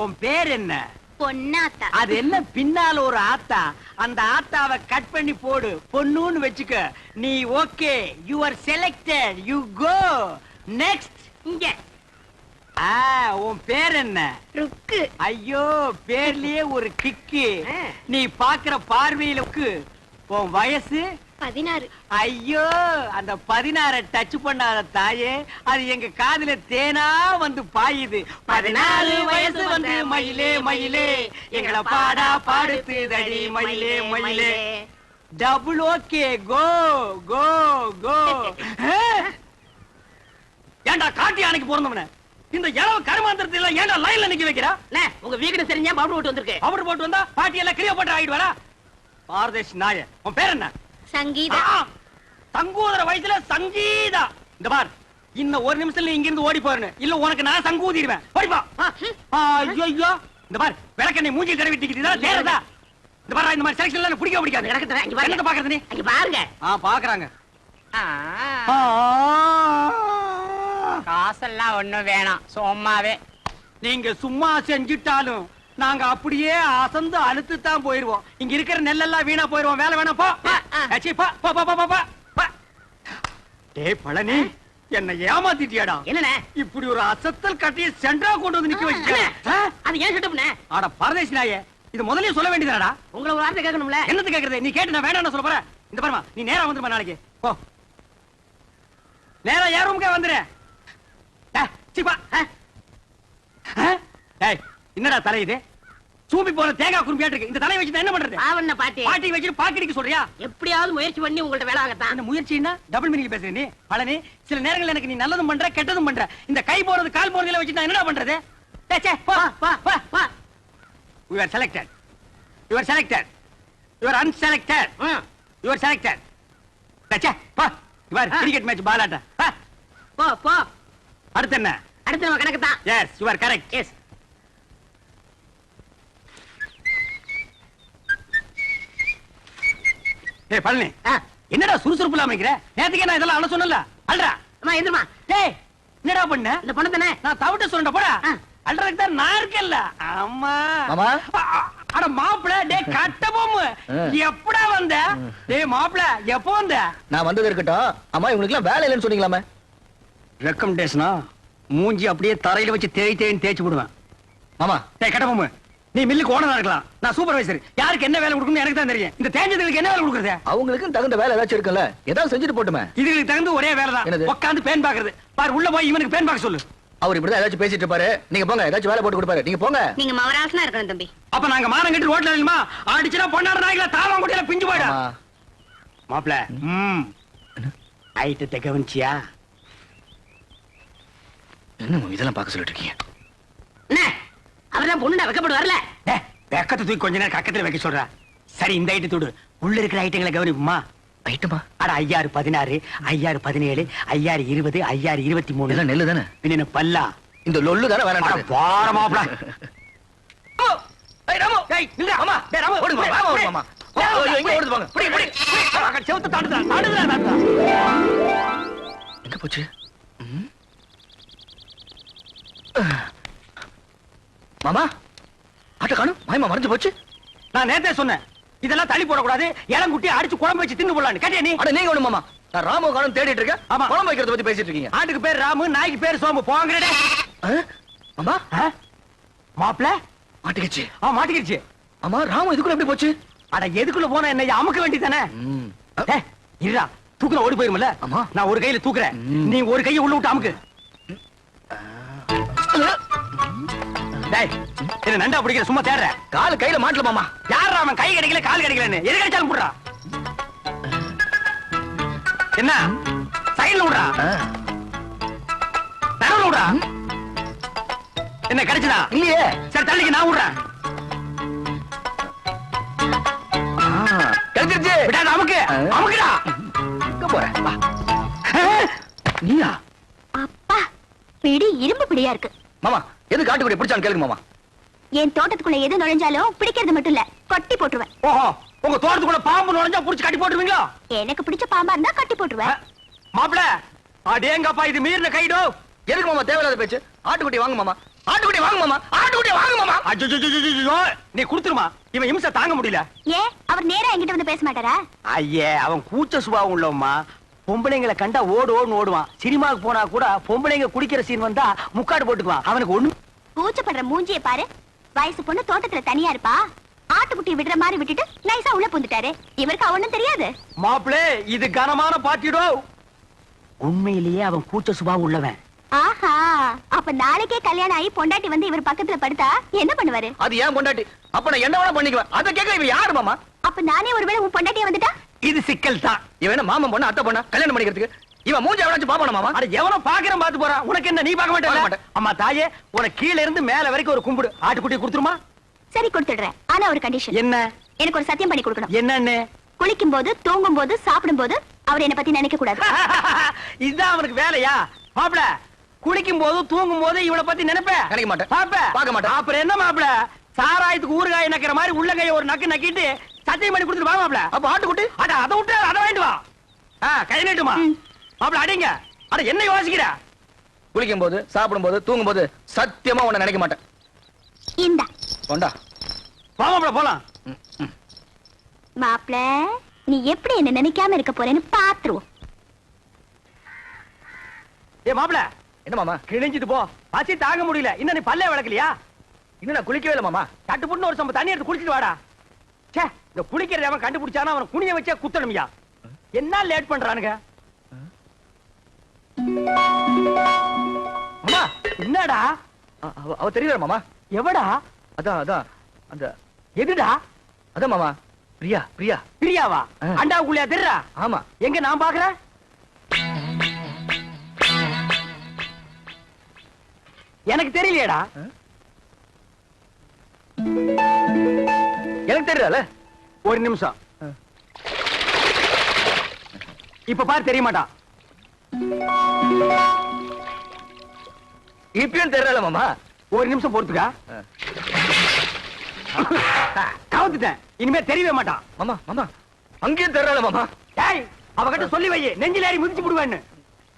உன் பேர் என்ன? பொன்னாத்தா. அது என்ன பின்னால ஒரு ஆத்தா? அந்த ஆத்தாவை கட் பண்ணி போடு, பொண்ணுன்னு வெச்சுக்க. நீ okay, you are selected, you go next. இங்க உன் பேர் என்ன? ருக்கு. ஐயோ, பேர்லயே ஒரு கிக்கு. நீ பாக்குற பார்வையிலுக்கு. உன் வயசு 16. ஐயோ, அந்த 16 டச் பண்ணாத தாயே, அது எங்க காதுல தேனா வந்து பாயுது. 14 வயசு வந்து மயிலே மயிலே எங்களை பாடா பாடுத்து தடி மயிலே மயிலே. டபுள் ஓகே, கோ கோ கோ. ஏண்டா காட்டி யானைக்கு பிறந்தவன இந்த இளவு கருமாந்திரத்துல ஏண்டா லைன்ல நிக்க வைக்கிறா? உங்க வீடு சரிஞ்சா பவுடர் போட்டு வந்திருக்கு. பவுடர் போட்டு வந்தா பாட்டி எல்லாம் கிரியா போட்டு ஆயிடுவாரா? பாரதேஷ் நாய. உன் பேர் என்ன? சங்கீதா. சங்கூதர வயசுல சங்கீதா. இந்த பார், இன்னும் ஒரு நிமிஷத்துல இங்க இருந்து ஓடி போறேன்னு இல்ல உனக்கு நான் சங்கூதிடுவேன். ஓடிப்பா. ஐயோ, இந்த பார், விளக்கண்ணை மூஞ்சி தடவி டிக்கிட்டா நேரதா. இந்த பார், இந்த மாதிரி செலக்ஷன்ல எனக்கு பிடிக்க பிடிக்காது. என்னத்த பாக்குறது நீ? அங்க பாருங்க. பாக்குறாங்க. காசெல்லாம் ஒண்ணும் வேணாம், சும்மாவே. நீங்க சும்மா செஞ்சுட்டாலும் நாங்க அப்படியே அசந்து அழுத்து தான் போயிருவோம். இங்க இருக்கிற நெல்லெல்லாம் வீணா போயிருவோம். வேலை வேணா போ. டேய் பழனி, என்ன ஏமாத்திட்டியாடா. என்னண்ணே இப்படி ஒரு அசத்தல் கட்டிய சென்டரா கொண்டு வந்து நிக்க வச்சியா? அது ஏன் செட்டப்னே? அட பரதேசி நாயே, இது முதல்லயே சொல்ல வேண்டியதாடா. உங்களை ஒரு வார்த்தை கேட்கணும்ல. என்னது கேக்குறது? நீ கேட்டு நான் வேண்டாம்னு சொல்ல போறேன். இந்த பாருமா, நீ நேரா வந்துருமா நாளைக்கு. போ, நேரா ஏ ரூமுக்கே வந்துரு. என்னடா தலை இது? சூப்பி போற தேங்காய் குறும்பியாட்டு இருக்கு. இந்த தலையை வச்சு என்ன பண்றது? ஆவண்ண பாட்டி. பாட்டி வச்சுட்டு பாக்கெட்டுக்கு சொல்றியா? எப்படியாவது முயற்சி பண்ணி உங்கள்ட்ட வேலை ஆகத்தான். அந்த முயற்சின்னா டபுள் மீனிங் பேசுற நீ. பழனி, சில நேரங்கள்ல எனக்கு நீ நல்லதும் பண்ற கெட்டதும் பண்ற. இந்த கை போறது கால் போறதுல வச்சு நான் என்னடா பண்றது? You are selected. You are selected. You are unselected. You are selected. தச்சே பா. You are cricket match பாலாட்ட. போ போ. அடுத்து என்ன? அடுத்து நம்ம கணக்கு தான். Yes, you are correct. Yes. ஏய் பழனி, என்னடா சுறுசுறுப்பு இல்லாம இருக்கிற? நேத்துக்கே நான் இதெல்லாம் அண்ணா சொன்னல. அல்றா. அம்மா எந்திரமா. டேய், என்னடா பண்ண? இந்த பொண்ணு தானே. நான் தவிட்ட சொல்றேன் போடா. அல்றதுக்கு தான் நான் இருக்கேன்ல. அம்மா. மாமா. அட மாப்ள, டேய் கட்டபொம்மு. எப்படா வந்த? டேய் மாப்ள, எப்போ வந்த? நான் வந்தது இருக்கட்டும். அம்மா, இவங்களுக்குலாம் வேலை இல்லைன்னு சொன்னீங்களாமே. ரெக்கமெண்டேஷனா? மூஞ்சி அப்படியே தரையில வச்சு தேய்ன்னு தேய்ச்சு விடுவேன். மாமா. டேய் கட்டபொம்மு, நீ மில்லுக்கு ஓனரா இருக்கலாம். நான் சூப்பர்வைசர். யாருக்கு என்ன வேலை கொடுக்கணும்னு எனக்கு தான் தெரியும். இந்த தேஞ்சதுக்கு என்ன வேலை கொடுக்கறது? அவங்களுக்கு தகுந்த வேலை ஏதாச்சும் இருக்குல்ல, ஏதாவது செஞ்சுட்டு போட்டுமே. இதுக்கு தகுந்த ஒரே வேலை தான். என்னது? உட்கார்ந்து பேன் பாக்குறது. பாரு, உள்ள போய் இவனுக்கு பேன் பாக்க சொல்லு. அவர் இப்படிதான் ஏதாச்சும் பேசிட்டு இருப்பாரு. நீங்க போங்க, ஏதாச்சும் வேலை போட்டு கொடுப்பாரு. நீங்க போங்க. நீங்க மவராசனா இருக்கணும் தம்பி. அப்ப நாங்க மானம் கட்டி ரோட்ல இல்லமா அடிச்சுனா பொண்ணாட நாய்கள தாவாங்குடியில பிஞ்சு போய்டா. மாப்ள, ஐட்டத்தை கவனிச்சியா? என்ன இதெல்லாம் பார்க்க சொல்லிட்டு இருக்கீங்க? என்ன அவர்தான் பொண்ணு வைக்கப்பட்டு வரல. வெக்கத்தை தூக்கி கொஞ்ச நேரம் கக்கத்துல வைக்க சொல்ற. சரி இந்த ஐட்டு தூடு. உள்ள இருக்கிற ஐட்டங்களை கவனிப்புமா. ஐட்டமா? அட 5016 5017 5020 5023 இதெல்லாம் நெல்லு தானே? பின்ன பல்லா இந்த லொல்லு தானே வேற வார மாப்ள. ஏய் ராமு, டேய் நில்லுடா. மாமா, டேய் ராமு, ஓடுங்க மாமா, ஓடுங்க மாமா. எங்க ஓடுது பாங்க. புடி புடி. செவுத்த தாண்டுடா. எங்க போச்சு? மாமா, ஆட்ட காணும். மாயமா மறைஞ்சு போச்சு. நான் நேத்தே சொன்னேன் இதெல்லாம் தள்ளி போடக்கூடாது. இளங்குட்டி அடிச்சு குழம்பு வச்சு தின்னு போடலான்னு கேட்டியா நீ? அட நீங்க ஒண்ணு மாமா. நான் ராமு காணும் தேடிட்டு இருக்கேன். ஆமா. குழம்பு வைக்கிறத பத்தி பேசிட்டு இருக்கீங்க. ஆட்டுக்கு பேர் ராமு, நாய்க்கு பேர் சோமு. போங்கடே. மாமா, மாப்ள மாட்டிக்கிச்சு. மாட்டிக்கிச்சு. ஆமா, ராமு இதுக்குள்ள எப்படி போச்சு? அட எதுக்குள்ள போனா என்ன அமுக்க வேண்டியதானே? இருடா, தூக்குல ஓடி போயிருமல. ஆமா. நான் ஒரு கையில தூக்குறேன், நீ ஒரு கையை உள்ள விட்டு அமுக்கு. டேய், என்ன நண்டா பிடிக்கிற சும்மா தேடுற? கால் கையில மாட்டல மாமா. யாரா அவன் கை கிடைக்கல கால் கிடைக்கலன்னு எது கிடைச்சாலும் போடுறா. என்ன சைடுல விடுறா, நடுவுல விடுறா. என்ன கிடைச்சதா? இல்லையே. சரி தள்ளிக்கு நான் விடுறேன். கிடைச்சிருச்சு. விடாத அமுக்கு, அமுக்குடா. எங்க போற? வா. நீயா? அப்பா பிடி இரும்பு பிடியா இருக்கு. மாமா, எது காட்டுக்குடி பிடிச்சான்னு கேளுங்க மாமா. என் தோட்டத்துக்குள்ள எது நுழைஞ்சாலும் பிடிக்கிறது மட்டும் இல்ல, கட்டி போட்டுருவேன். ஓஹோ, உங்க தோட்டத்துக்குள்ள பாம்பு நுழைஞ்சா புடிச்சு கட்டி போட்டுருவீங்களா? எனக்கு பிடிச்ச பாம்பா இருந்தா கட்டி போட்டுருவேன். மாப்பிள, அடேங்கப்பா இது மீறின கைடோ. எதுக்கு மாமா தேவையில்லாத பேச்சு? ஆட்டுக்குட்டி வாங்க மாமா. ஆட்டுக்குட்டி வாங்க மாமா. ஆட்டுக்குட்டி வாங்க மாமா. அஜ்ஜோ, நீ குடுத்துருமா. இவன் இம்சை தாங்க முடியல. ஏன் அவர் நேரா என்கிட்ட வந்து பேச மாட்டாரா? ஐயே, அவன் கூச்ச சுபாவம் உள்ளவம்மா. பொம்பளைங்களை கண்டா ஓடுன்னு ஓடுவான். சினிமாவுக்கு போனா கூட பொம்பளைங்க குடிக்கிற சீன் வந்தா முக்காடு போட்டுக்குவான். அவனுக்கு ஒண்ணு கூச்சப்படுற மூஞ்சியை பாரு. வயசு பொண்ணு தோட்டத்துல தனியா இருப்பா, ஆட்டுக்குட்டி விடுற மாதிரி விட்டுட்டு நைஸா உள்ள புந்துட்டாரு. இவருக்கு ஒண்ணும் தெரியாது. மாப்பிளே, இது கனமான பாட்டிடோ. உண்மையிலேயே அவன் கூச்ச சுபாவம் உள்ளவன். ஆஹா, அப்ப நாளைக்கே கல்யாணம் ஆகி பொண்டாட்டி வந்து இவர் பக்கத்துல படுத்தா என்ன பண்ணுவாரு? அது ஏன் பொண்டாட்டி? அப்ப நான் என்ன வேணா பண்ணிக்குவேன். அத கேட்க இவன் யாரு மாமா? அப்ப நானே ஒருவேளை உன் பொண்டாட்டியா வந்துட்டா? இது சிக்கல் தான். இவன் என்ன மாமன் பொண்ணு அத்தை பொண்ணா கல்யாணம் பண்ணிக்கிறதுக்கு? இவன் மூஞ்சி எவனாச்சும் பாப்பானா மாமா? அட எவனோ பாக்குறேன் பாத்து போறான். உனக்கு என்ன, நீ பார்க்க பார்க்க மாட்டே? மாட்டேன். அம்மா தாயே, உனக்கு கீழ இருந்து மேல வரைக்கும் ஒரு கும்பிடு. ஆட்டுக்குட்டி கொடுத்துருமா? சரி கொடுத்துடுறேன். ஆனா ஒரு கண்டிஷன். என்ன? எனக்கு ஒரு சத்தியம் பண்ணி கொடுக்கணும். என்னன்னு? குளிக்கும் போது, தூங்கும் போது, சாப்பிடும் போது அவர் என்ன பத்தி நினைக்க கூடாது. இதுதான் அவனுக்கு வேலையா? மாப்பிள, குளிக்கும் போது தூங்கும் போது இவளை பத்தி நினைப்பேன். நினைக்க மாட்டேன். பார்க்க மாட்டேன். அப்புறம் என்ன மாப்பிள, சாராயத்துக்கு ஊறுகாய் நக்கிற மாதிரி உள்ளங்கைய ஒரு நக்கு நக்கிட்டு சத்தியம் பண்ணி கொடுத்துட்டு வா மாப்பிள. அப்ப ஆட்டுக்குட்டி அதை விட்டு அதை வாங்கிட்டு வா. கை நீட்டுமா மாப்பிள. அடிங்க. அட என்ன யோசிக்கிற? குளிக்கும் போது, சாப்பிடும் போது, தூங்கும் போது சத்தியமா உன்னை நினைக்க மாட்டேன். இந்த கொண்டா. வா மாப்பிள போலாம். மாப்பிள, நீ எப்படி என்ன நினைக்காம இருக்க போறேன்னு பாத்துருவோம். ஏ மாப்பிள, என்ன மாமா? கிழிஞ்சிட்டு போ. பசி தாங்க முடியல. இன்னும் நீ பல்லே விளக்கலையா? இன்னும் நான் குளிக்கவே இல்ல மாமா. தட்டு புட்டு ஒரு சம்ப தண்ணி எடுத்து குளிச்சிட்டு வாடா. சே, இந்த குளிக்கிறத அவன் கண்டுபிடிச்சானா அவன் குனிய வச்சே குத்தணும்யா. என்ன லேட் பண்றானுங்க? மாமா, என்னடா? அவ தெரியல மாமா. எவடா? அதான் அந்த எதுடா? அதான் மாமா. பிரியா பிரியா. பிரியாவா? அண்டாவுக்குள்ளயா தெரியா? ஆமா. எங்க நான் பாக்குறேன்? எனக்கு தெரியலையேடா. எனக்கு தெரியல. ஒரு நிமிஷம். இப்ப பாரு, தெரிய மாட்டான். இப்பயும் தெரியல மாமா. ஒரு நிமிஷம் பொறுத்துக்கா. கவுத்துட்டேன். இனிமே தெரியவே மாட்டான். மாமா மாமா, அங்கேயும் தெரியல மாமா. டேய், அவகிட்ட சொல்லி வை, நெஞ்சில ஏறி மிதிச்சு விடுவேன்னு.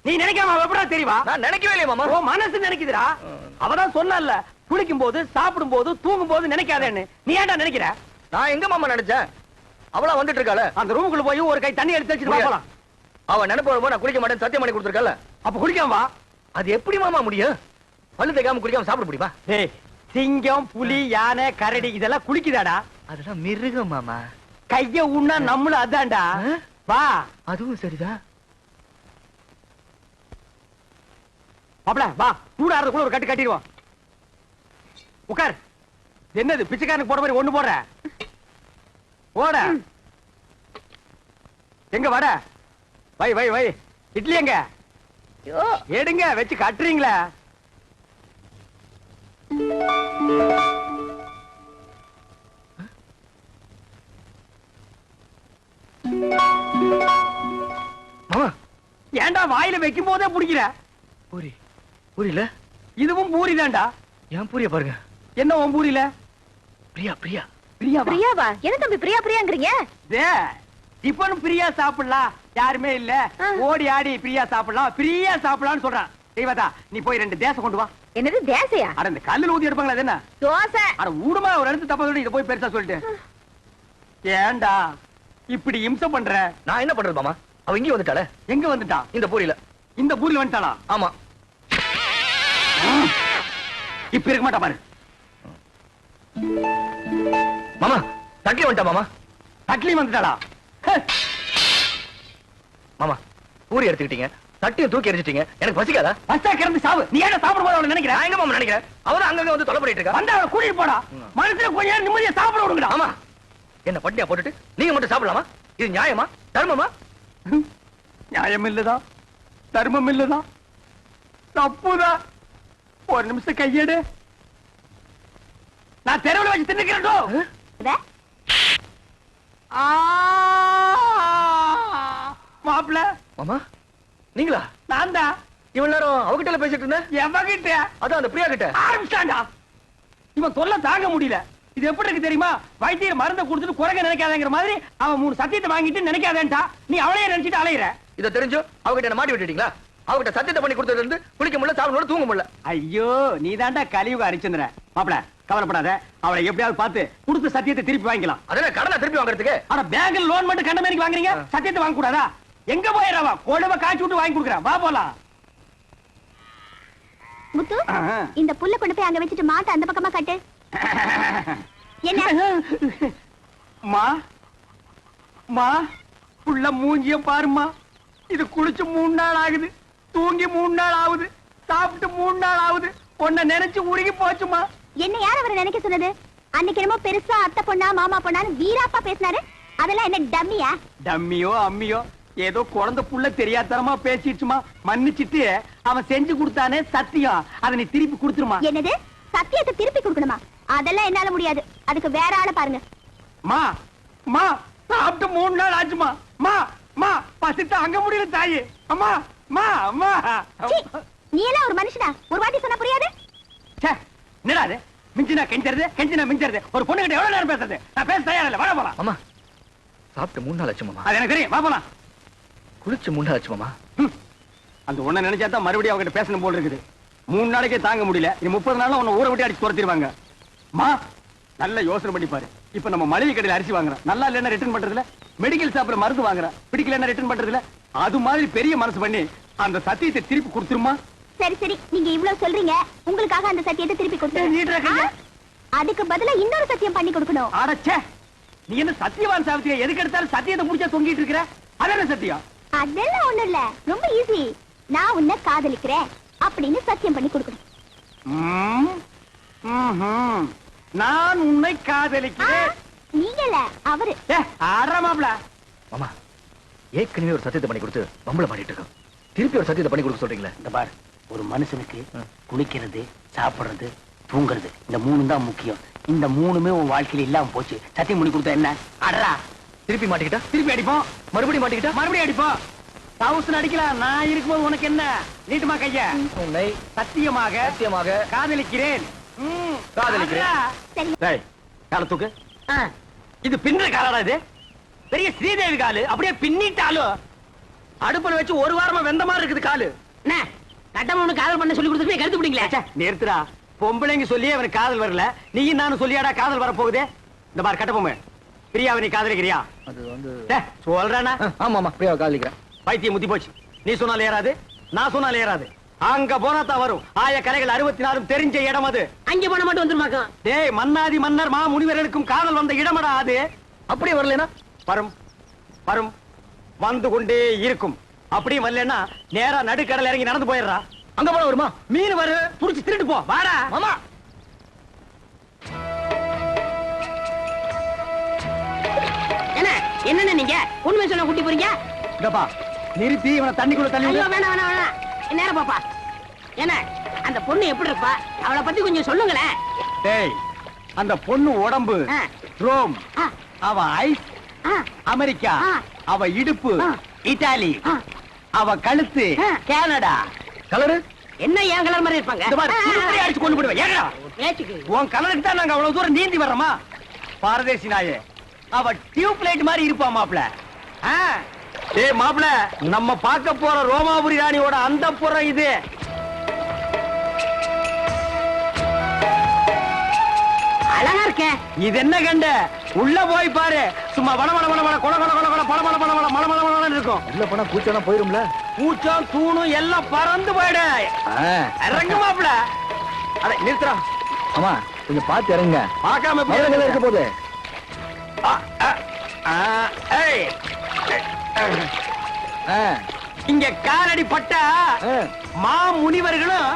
நீ நினைக்காம அவ எப்படா தெரியவா? நான் நினைக்கவே இல்லையே மாமா. ஓ மனசு நினைக்குதுடா. அவதான் சொன்னல்ல, குளிக்கும் போது, சாப்பிடும் போது, தூங்கும் போது நினைக்காதேன்னு. நீ ஏன்டா நினைக்கிற? நான் எங்க மாமா நினைச்சேன்? அவளா வந்துட்டு இருக்காள. அந்த ரூமுக்குள்ள போய் ஒரு கை தண்ணி எடுத்து வச்சுட்டு வா போலாம். அவ நினைப்பு வரும்போது நான் குளிக்க மாட்டேன் சத்தியம் பண்ணி கொடுத்துருக்கல. அப்ப குளிக்காம வா. அது எப்படி மாமா முடியும்? பல்லு தேய்க்காம குளிக்காம சாப்பிட முடியுமா? டேய், சிங்கம், புலி, யானை, கரடி இதெல்லாம் குளிக்குதாடா? அதெல்லாம் மிருகம் மாமா. கைய உண்ணா நம்மளும் அதான்டா. வா. அதுவும் சரிதான். மாப்ள வா, சூடாறதுக்குள்ள ஒரு கட்டு கட்டிடுவோம். உட்கார். என்னது பிச்சைக்காரனுக்கு போற மாதிரி ஒண்ணு போடுற? போட. எங்க வட? வை வை வை. இட்லி எங்க? எடுங்க, வச்சு கட்டுறீங்களா? மாமா ஏன்டா வாயில வைக்கும் போதே பிடிக்கிற? பூரி பூரியில இதுவும் பூரி தான்டா. ஏன் பூரிய பாருங்க. என்ன உன் பூரியில? பிரியா பிரியா பிரியாவா? பிரியாவா? என்ன தம்பி பிரியா பிரியாங்கறீங்க? டிபன் பிரியா சாப்பிடலாம், யாருமே இல்ல ஓடி ஆடி பிரியா சாப்பிடலாம், பிரியா சாப்பிடலாம்னு சொல்றான். தெய்வதா, நீ போய் 2 தேசம் கொண்டு வா. என்னது தேசையா? அட இந்த கல்லுல ஊதி எடுப்பாங்களா அது என்ன? தோசை. அட ஊடுமா ஒரு இடத்து தப்பா சொல்லி இத போய் பெருசா சொல்லிட்டு. ஏன்டா இப்படி இம்சை பண்ற? நான் என்ன பண்றது மாமா? அவ இங்க வந்துட்டாளே. எங்க வந்துட்டான்? இந்த பூரியில. இந்த பூரியில வந்துட்டாளா? ஆமா. இப்ப இருக்க மாட்டா பாரு. மாமா தட்லி வந்துட்டா மாமா. தட்லி வந்துட்டாளா? மாமா பூரி எடுத்துக்கிட்டீங்க, தட்டியை தூக்கி எரிஞ்சிட்டீங்க. எனக்கு பசிக்காதா? பஸ்டா கிளம்பி சாவு. நீ ஏன் சாப்பிட போற அவளை நினைக்கிற? நான் எங்க மாமா நினைக்கிறேன்? அவதான் அங்கங்க வந்து தொலை பண்ணிட்டு இருக்கா. வந்தா அவளை கூட்டிட்டு போடா. மனசுல கொஞ்ச நேரம் நிம்மதியா சாப்பிட விடுங்கடா. ஆமா, என்ன பட்டியா போட்டுட்டு நீங்க மட்டும் சாப்பிடலாமா? இது நியாயமா தர்மமா? நியாயம் இல்லதா, தர்மம் இல்லதா, தப்புதான். ஒரு நிமிஷம் கையெடு. நான் தெருவில் வச்சு தின்னுக்கிறேன். மாப்பிள்ள மாமா நீங்களா? நான் தான். இவன் நேரம் அவகிட்ட பேசிட்டு இருந்தேன். எவகிட்ட? அதான் அந்த பிரியா கிட்ட. ஆரம்பிச்சாண்டா. இவன் தொல்லை தாங்க முடியல. இது எப்படி இருக்கு தெரியுமா? வைத்தியர் மருந்தை கொடுத்துட்டு குறைக்க நினைக்காதேங்கிற மாதிரி அவன் 3 சத்தியத்தை வாங்கிட்டு நினைக்காதேன்டா. நீ அவளையே நினைச்சிட்டு அலையிற. இத தெரிஞ்சோ அவகிட்ட என்ன மாட்டி விட்டுட்டீங்களா? அவகிட்ட சத்தியத்தை பண்ணி கொடுத்ததுல இருந்து குளிக்க முடியல, சாப்பிட முடியல, தூங்க முடியல. ஐயோ, நீ தாண்டா கலியுக ஹரிச்சந்திரன். மாப்பிள கவலைப்படாத, அவளை எப்படியாவது பார்த்து கொடுத்த சத்தியத்தை திருப்பி வாங்கிக்கலாம். அதென்ன கடனை திருப்பி வாங்குறதுக்கு? ஆனா பேங்க்ல லோன் மட்டும் கண்ட மாதிரி வாங்குறீங்க, சத்தியத்தை வாங்க கூடாதா? எங்க போயிடவா? கொழுவ காய்ச்சி விட்டு வாங்கி கொடுக்குறேன். வா போலாம். முத்து, இந்த புல்ல கொண்டு போய் அங்க வச்சுட்டு மாட்ட அந்த பக்கமா கட்டு. என்ன? மா மா புள்ள மூஞ்சிய பாருமா. இது குளிச்சு 3 நாள் ஆகுது, தூங்கி 3 நாள் ஆகுது, சாப்பிட்டு 3 நாள் ஆகுது. உன்னை நினைச்சு உருகி போச்சுமா. என்ன யார் அவரை நினைக்க சொன்னது? அன்னைக்கு என்னமோ பெருசா அத்தை பொண்ணா மாமா பொண்ணான்னு வீராப்பா பேசினாரு. அதெல்லாம் என்ன டம்மியா? டம்மியோ அம்மியோ ஏதோ குழந்தை புள்ள தெரியாதனமா பேசிடுச்சுமா. மன்னிச்சிட்டு அவன் செஞ்சு கொடுத்தானே சத்தியம், அதை நீ திருப்பி கொடுத்துருமா. என்னது? சத்தியத்தை திருப்பி கொடுக்கணுமா? அதெல்லாம் என்னால முடியாது. அதுக்கு வேற ஆளை பாருங்க. மா மா சாப்பிட்டு 3 நாள் ஆச்சுமா. மா மா பசிட்டு அங்க முடியல தாயி. அம்மா மா அம்மா. நீ எல்லாம் ஒரு மனுஷனா? ஒரு வாட்டி சொன்னா புரியாது? என்னடா அது? மிஞ்சினா கெஞ்சறது, கெஞ்சினா மிஞ்சறது. ஒரு பொண்ணு கிட்ட எவ்வளவு நேரம் பேசுறது? நான் பேச தயாரா இல்ல. வர போலாம். மாமா சாப்பிட்டு 3 நாள் ஆச்சு மாமா. அது எனக்கு தெரியும். வா போலாம். குளிச்சு 3 நாள் ஆச்சு மாமா. அந்த ஒண்ண நினைச்சா தான் மறுபடியும் அவகிட்ட பேசணும் போல இருக்குது. 3 நாளைக்கே தாங்க முடியல. இனி 30 நாள்ல உன்னை ஊரை விட்டு அடிச்சு துரத்திடுவாங்க. மா நல்ல யோசனை பண்ணி பாரு. இப்ப நம்ம மளிகை கடையில அரிசி வாங்குறோம், நல்லா இல்லைன்னா ரிட்டர்ன் பண்றதுல. மெடிக்கல் ஷாப்ல மருந்து வாங்குறோம், பிடிக்கலன்னா ரிட்டர்ன் பண்றதுல. அது மாதிரி பெரிய மனசு பண்ணி அந்த சத்தியத்தை திருப்பி கொடுத்துருமா. சரி சரி, நீங்க இவ்வளவு சொல்றீங்க, உங்களுக்காக அந்த சத்தியத்தை திருப்பி கொடுத்துறேன். அதுக்கு பதிலா இன்னொரு சத்தியம் பண்ணி கொடுக்கணும். அடச்சே, நீ என்ன சத்தியவான் சாவித்திரியா? எதுக்கு எடுத்தாலும் சத்தியத்தை முடிச்சா தொங்கிட்டு இருக்கிற? அதென்ன சத்தியம்? அதெல்லாம் ஒண்ணும் இல்ல, ரொம்ப ஈஸி. நான் உன்னை காதலிக்கிறேன் அப்படின்னு சத்தியம் பண்ணி கொடுக்கணும். நான் உன்னை காதலிக்கிறேன். நீங்க இல்ல, அவரு. ஆடுறாமாப்ல. மாமா ஏற்கனவே ஒரு சத்தியத்தை பண்ணி கொடுத்து பம்பள மாட்டிட்டு இருக்கோம். திருப்பி ஒரு சத்தியத்தை பண்ணி கொடுக்க சொல்றீங்களே. இந்த பார், ஒரு மனுஷனுக்கு குளிக்கிறது, சாப்பிடுறது, தூங்குறது, இந்த 3 தான் முக்கியம். இந்த 3மே உன் வாழ்க்கையில இல்லாம போச்சு. சத்தியம் பண்ணி கொடுத்தா என்ன? அடரா, திருப்பி மாட்டிக்கிட்டா திருப்பி அடிப்போம். மறுபடியும் மாட்டிக்கிட்டா மறுபடியும் அடிப்போம். 1000 அடிக்கலாம். நான் இருக்கும்போது உனக்கு என்ன? நீட்டுமா கைய. உன்னை சத்தியமாக சத்தியமாக காதலிக்கிறேன். காதலிக்கிறேன். சரி. டேய், கால தூக்கு. இது பின்ன காலடா. இது பெரிய ஸ்ரீதேவி காலு. அப்படியே பின்னிட்டாலும் அடுப்புல வச்சு 1 வாரமா வெந்த மாதிரி இருக்குது காலு. என்ன கட்டமனு காதல் பண்ண சொல்லி கொடுத்துட்டு கருத்து பிடிங்களா? நிறுத்துறா. பொம்பளைங்க சொல்லியே அவனுக்கு காதல் வரல, நீயும் நானும் சொல்லியாடா காதல் வர போகுது. இந்த பார் கட்டப்பொம்மை, பிரியாவை நீ காதலிக்கிறியா? அது வந்து சொல்றானா? ஆமாமா பிரியாவை காதலிக்கிறேன். பைத்தியம் முத்தி போச்சு. நீ சொன்னால ஏறாது, நான் சொன்னால ஏறாது. அங்க போனா தான் வரும். ஆய கலைகள் 64 தெரிஞ்ச இடம் அது. அங்க போன மட்டும் வந்துருமாக்கும். டேய், மன்னாதி மன்னர் மா முனிவர்களுக்கும் காதல் வந்த இடமடா அது. அப்படியே வரலனா வரும் வரும் வந்து கொண்டே இருக்கும். அப்படியே வரலன்னா நேரா நடுக்கடல் இறங்கி நடந்து போயிடுறா. அங்க போன வருமா? மீன் வரு, புடிச்சு திருட்டு போ. வாடா மாமா. என்ன நீங்க உண்மை சொல்ல கூட்டி போறீங்க? நிறுத்தி இவனை தண்ணிக்குள்ள தள்ளி ஐயோ வேணாம் வேணாம் வேணாம், நேரம் பாப்பா. என்ன அந்த பொண்ணு எப்படி இருப்பா அவளை பத்தி கொஞ்சம் சொல்லுங்களேன். டேய், அந்த பொண்ணு உடம்பு ஆ. ரோம், ஆ. அவ ஐஸ் ஆ, அமெரிக்கா, ஆ. அவ இடுப்பு ஆ. இத்தாலி, ஆ. அவ கழுத்து ஆ. கனடா. கலரு என்ன ஏன் கலர் மாதிரி இருப்பாங்க? இந்த மாதிரி துருப்பிடியா அடிச்சு கொண்டு போடுவேன். ஏங்கடா பேச்சுக்கு உன் கலருக்கு தான் நாங்க அவ்வளவு தூரம் நீந்தி வர்றோமா? பாரதேசி நாயே, அவ டியூப் லைட் மாதிரி இருப்பா மாப்ள. டேய் மாப்ள, நம்ம பார்க்க போற ரோமாபுரி ராணியோட அந்தப்புறம் இது. அழகா இருக்கே. இது என்ன கண்ட? உள்ள போய் பாரு, சும்மா வள வள வள வள கொல கொல கொல கொல பள பள பள பள மள மள மள இருக்கும். உள்ள போனா கூச்சம்னா போயிரும்ல. பூச்சம் தூணும் எல்லாம் பறந்து போயிடு. இறங்கு மாப்ள. அட நிறுத்துறா. ஆமா கொஞ்சம் பார்த்து இறங்க. பார்க்காம மதுரை இருக்க போகுது. ஏய், ஆ, இங்க காலடி பட்டா ஆ. மா முனிவர்களும்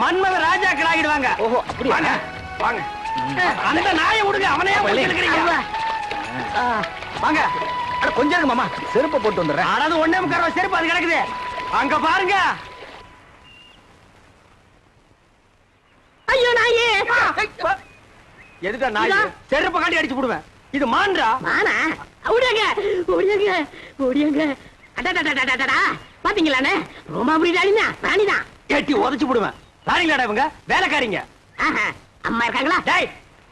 மன்மத ராஜாக்கள் ஆகிடுவாங்க. ஓஹோ, அப்படியா? வாங்க வாங்க. அந்த நாயை விடுங்க, அவனையே பிடிச்சிருக்கிறீங்க. வாங்க. அட, கொஞ்சம் இருங்க மாமா, செருப்பை போட்டு வந்துடுறேன். அதாவது ஒண்ணே முக்கால் செருப்பு அது கிடக்குது அங்க பாருங்க. ஐயோ நாயே. எதுடா நாய்? செருப்பை காட்டி அடிச்சு போடுவேன். இது மான்றா? வானா ஓடியாங்க ஓடியாங்க ஓடியாங்க. அடடடடடடடா, பாத்தீங்களாண்ணே, ரோமாபுரி ராணிதான். ஏட்டி உதைச்சு போடுவேன். ராணிங்களாடா இவங்க? வேலைக்காரிங்க. ஆஹா, அம்மா இருக்காங்களா? டேய்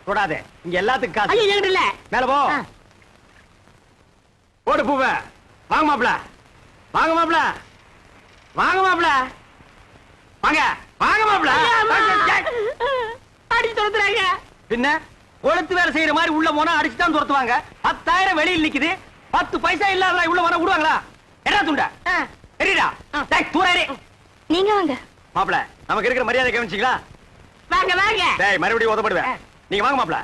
தொடாதே, இங்க எல்லாத்துக்கும் காசு. ஐயோ என்கிட்ட இல்ல. மேல போ. ஆ. போடு பூவ. வாங்க மாப்ள, வாங்க மாப்ள, வாங்க மாப்ள, வாங்க வாங்க மாப்ள. அடி துரத்துறாங்க. பின்ன கொளுத்து வேலை செய்யற மாதிரி உள்ள போனா அடிச்சு தான் துரத்துவாங்க. 10,000 வெளியில் நிக்குது, 10 பைசா இல்லாத உள்ள போனா விடுவாங்களா? என்ன துண்ட தெரியுதா? டேய் தூரே. நீங்க வாங்க. மாப்ள, நமக்கு இருக்கிற மரியாதை கவனிச்சீங்களா? வாங்க வாங்க. டேய் மறுபடியும் உதப்படுவேன். நீங்க வாங்க மாப்ள.